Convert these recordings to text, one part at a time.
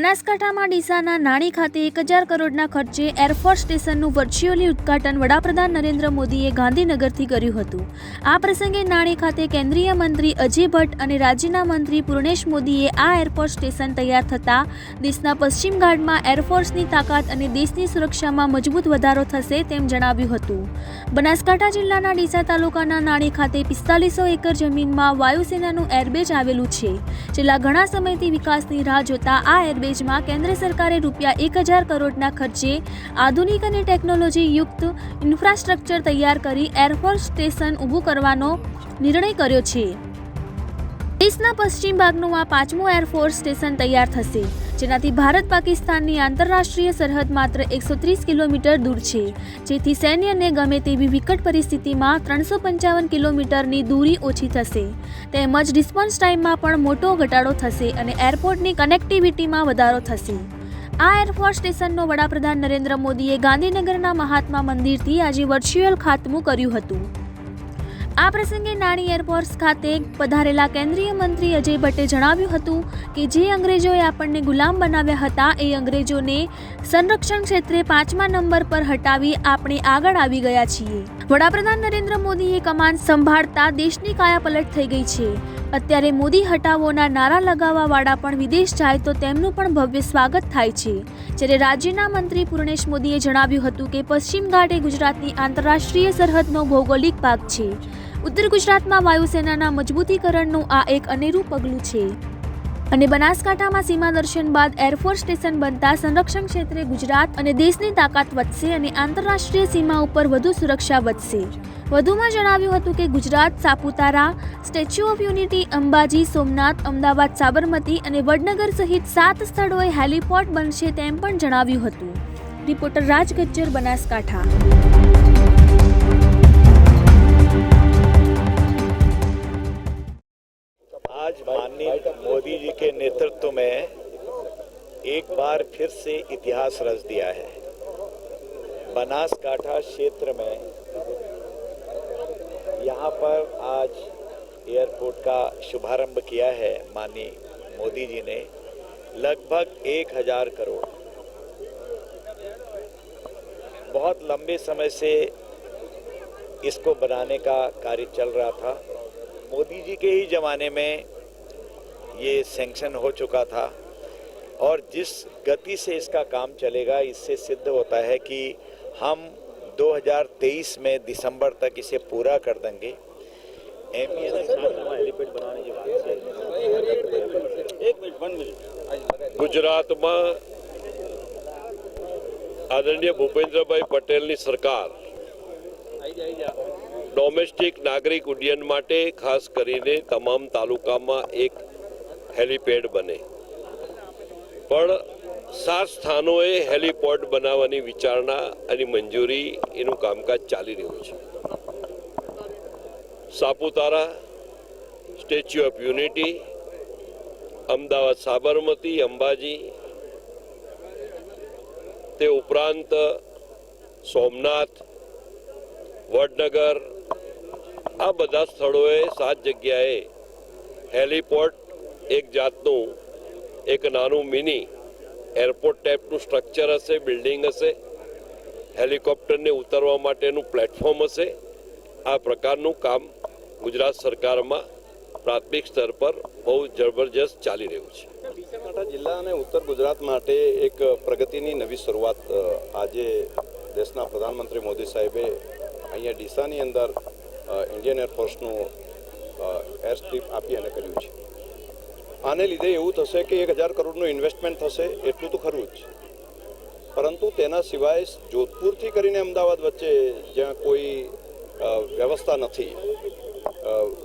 બનાસકાંઠામાં ડીસાના નાણી ખાતે 1000 કરોડના ખર્ચે એરફોર્સ સ્ટેશનનું વર્ચ્યુઅલી ઉદ્ઘાટન વડાપ્રધાન નરેન્દ્ર મોદીએ ગાંધીનગરથી કર્યું હતું। આ પ્રસંગે નાણી ખાતે કેન્દ્રીય મંત્રી અજય ભટ્ટ અને રાજ્યના મંત્રી પૂર્ણેશ મોદીએ આ એરફોર્સ સ્ટેશન તૈયાર થતાં દેશના પશ્ચિમ ઘાટમાં એરફોર્સની તાકાત અને દેશની સુરક્ષામાં મજબૂત વધારો થશે તેમ જણાવ્યું હતું। બનાસકાંઠા જિલ્લાના ડીસા તાલુકાના નાણી ખાતે 4500 એકર જમીનમાં વાયુસેનાનું એરબેઝ આવેલું છે। છેલ્લા ઘણા સમયથી વિકાસની રાહ જોતા આ એરબેઝમાં કેન્દ્ર સરકારે રૂપિયા 1000 કરોડના ખર્ચે આધુનિક અને ટેકનોલોજી યુક્ત ઇન્ફ્રાસ્ટ્રક્ચર તૈયાર કરી એરફોર્સ સ્ટેશન ઊભું કરવાનો નિર્ણય કર્યો છે। દેશના પશ્ચિમ ભાગનું આ 5મું એરફોર્સ સ્ટેશન તૈયાર થશે, જેનાથી ભારત પાકિસ્તાનની આંતરરાષ્ટ્રીય સરહદ માત્ર 130 કિલોમીટર દૂર છે, જેથી સૈન્યને ગમે તેવી વિકટ પરિસ્થિતિમાં 355 કિલોમીટરની દૂરી ઓછી થશે। તેમજ રિસ્પોન્સ ટાઈમમાં પણ મોટો ઘટાડો થશે અને એરપોર્ટની કનેક્ટિવિટીમાં વધારો થશે। આ એરફોર્સ સ્ટેશનનો વડાપ્રધાન નરેન્દ્ર મોદીએ ગાંધીનગરના મહાત્મા મંદિરથી આજે વર્ચ્યુઅલ ખાતમું કર્યું હતું। આ પ્રસંગે નાણી એરફોર્સ ખાતે પધારેલા કેન્દ્રીય મંત્રી અજય ભટ્ટે જણાવ્યું હતું કે જે અંગ્રેજોએ આપણને ગુલામ બનાવ્યા હતા એ અંગ્રેજોને સંરક્ષણ ક્ષેત્રે 5મા નંબર પર હટાવી આપણે આગળ આવી ગયા છીએ। વડાપ્રધાન નરેન્દ્ર મોદીએ કમાન સંભાળતા દેશની કાયાપલટ થઈ ગઈ છે। અત્યારે મોદી હટાવોના નારા લગાવવાવાળા પણ વિદેશ જાય તો તેમનું પણ ભવ્ય સ્વાગત થાય છે। જ્યારે રાજ્યના મંત્રી પૂર્ણેશ મોદીએ જણાવ્યું હતું કે પશ્ચિમ ઘાટ એ ગુજરાતની આંતરરાષ્ટ્રીય સરહદનો ભૌગોલિક ભાગ છે। ઉત્તર ગુજરાતમાં વાયુસેનાના મજબૂતીકરણનું આ એક અનેરું પગલું છે અને બનાસકાંઠામાં સીમા દર્શન બાદ એરફોર્સ સ્ટેશન બનતા સંરક્ષણ ક્ષેત્રે ગુજરાત અને દેશની તાકાત વધશે અને આંતરરાષ્ટ્રીય સીમા ઉપર વધુ સુરક્ષા વધશે। વધુમાં જણાવ્યું હતું કે Gujarat Saputara, statue of unity, Ambaji, Somnath, Ahmedabad, Sabarmati અને વડનગર સહિત 7 સ્થળોએ હેલીપોર્ટ બનશે તેમ પણ જણાવ્યું હતું। રિપોર્ટર રાજ ગજ્જર, બનાસકાંઠા। आज माननीय मोदी जी के नेतृत्व में एक बार फिर से इतिहास रच दिया है। बनासकांठा क्षेत्र में यहाँ पर आज एयरपोर्ट का शुभारंभ किया है माननीय मोदी जी ने। लगभग 1000 करोड़, बहुत लंबे समय से इसको बनाने का कार्य चल रहा था। मोदी जी के ही ज़माने में ये सैंक्शन हो चुका था और जिस गति से इसका काम चलेगा इससे सिद्ध होता है कि हम 2023 में दिसंबर तक इसे पूरा कर देंगे। गुजरात में आदरणीय भूपेन्द्र भाई पटेल की सरकार डोमेस्टिक नागरिक उड्डयन माटे खास करीने तमाम तालुका में एक हेलीपेड बने, पण 7 स्थानोए हेलीपोर्ट बनावानी विचारणा अने मंजूरी एनु कामकाज चाली रह्युं छे। Saputara, Statue of Unity, Amdavad, Sabarmati, Ambaji, ते उपरांत सोमनाथ, वडनगर, आ बधा स्थलोए 7 जग्याए हेलीपोर्ट एक जातनु एक नानु मिनी एरपोर्ट टाइपनु स्ट्रक्चर हशे, बिल्डिंग हशे, हेलिकॉप्टर ने उतरवा माटेनु प्लेटफॉर्म हशे। आ प्रकारनु काम गुजरात सरकार में प्राथमिक स्तर पर बहुत जबरदस्त चाली रह्युं छे। बनासकांठा जिल्ला अने उत्तर गुजरात माटे एक प्रगतिनी नवी शुरुआत आजे देशना प्रधानमंत्री मोदी साहेबे अहींया डीसानी अंदर इंडियन एरफोर्सनु एयर स्ट्रीप आपी अने कर्युं छे। आने लीधे एवुं थशे कि 1000 करोड़નું इन्वेस्टमेंट थशे एटલું तो खरुं ज, परंतु तेना सिवाय जोधपुरथी करीने अमदावाद वच्चे ज्यां कोई व्यवस्था नहीं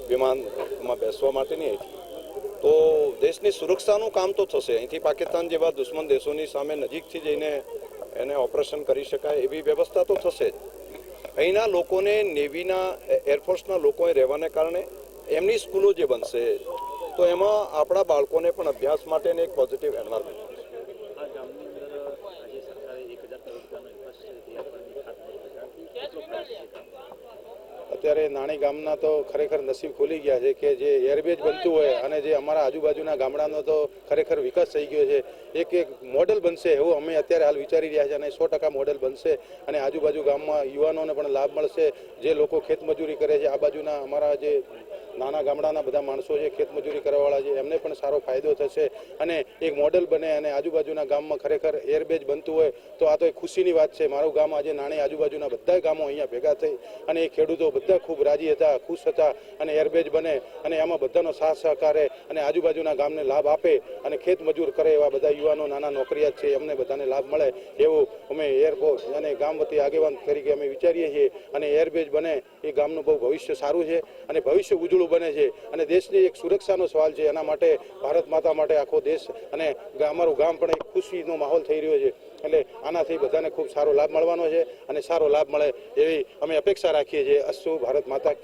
विमान में बेसवा माटेनी, तो देशनी सुरक्षाનું काम तो थशे। અહીંથી પાકિસ્તાન જેવા દુશ્મન દેશોની સામે નજીકથી જઈને એને ઓપરેશન કરી શકાય એવી વ્યવસ્થા તો થશે જ। અહીંના લોકોને નેવીના એરફોર્સના લોકોએ રહેવાને કારણે એમની સ્કૂલો જે બનશે તો એમાં આપણા બાળકોને પણ અભ્યાસ માટેને એક પોઝિટિવ એન્વાયરમેન્ટ મળશે। અત્યારે નાની ગામના તો ખરેખર નસીબ ખુલી ગયા છે કે જે એરબેજ બનતું હોય અને જે અમારા આજુબાજુના ગામડાનો તો ખરેખર વિકાસ થઈ ગયો છે. એક મોડેલ બનશે એવું અમે અત્યારે હાલ વિચારી રહ્યા છે અને 100% મોડેલ બનશે અને આજુબાજુ ગામમાં યુવાનોને પણ લાભ મળશે. જે લોકો ખેતમજૂરી કરે છે, આ બાજુના અમારા જે નાના ગામડાના બધા માણસો છે ખેતમજૂરી કરવાવાળા છે, એમને પણ સારો ફાયદો થશે અને એક મોડેલ બને અને આજુબાજુના ગામમાં ખરેખર એરબેજ બનતું હોય તો આ તો એક ખુશીની વાત છે. મારું ગામ આજે નાની આજુબાજુના બધા ગામો અહીંયા ભેગા થઈ અને એ ખેડૂતો બધા ખૂબ રાજી હતા, ખુશ હતા અને એરબેજ બને અને એમાં બધાનો સાથ સહકારે અને આજુબાજુના ગામને લાભ આપે અને ખેત મજૂર કરે એવા બધા યુવાનો નાના નોકરિયાત છે એમને બધાને લાભ મળે એવું અમે એરપોર્ટ અને ગામ વતી આગેવાન તરીકે અમે વિચારીએ છીએ અને એરબેજ બને એ ગામનું બહુ ભવિષ્ય સારું છે અને ભવિષ્ય ઉજળું બને છે અને દેશની એક સુરક્ષાનો સવાલ છે. એના માટે ભારત માતા માટે આખો દેશ અને અમારું ગામ પણ એક ખુશીનો માહોલ થઈ રહ્યો છે. એટલે આનાથી બધાને ખૂબ સારો લાભ મળવાનો છે અને સારો લાભ મળે એવી અમે અપેક્ષા રાખીએ છીએ. અસ્તુ ભારત માતા.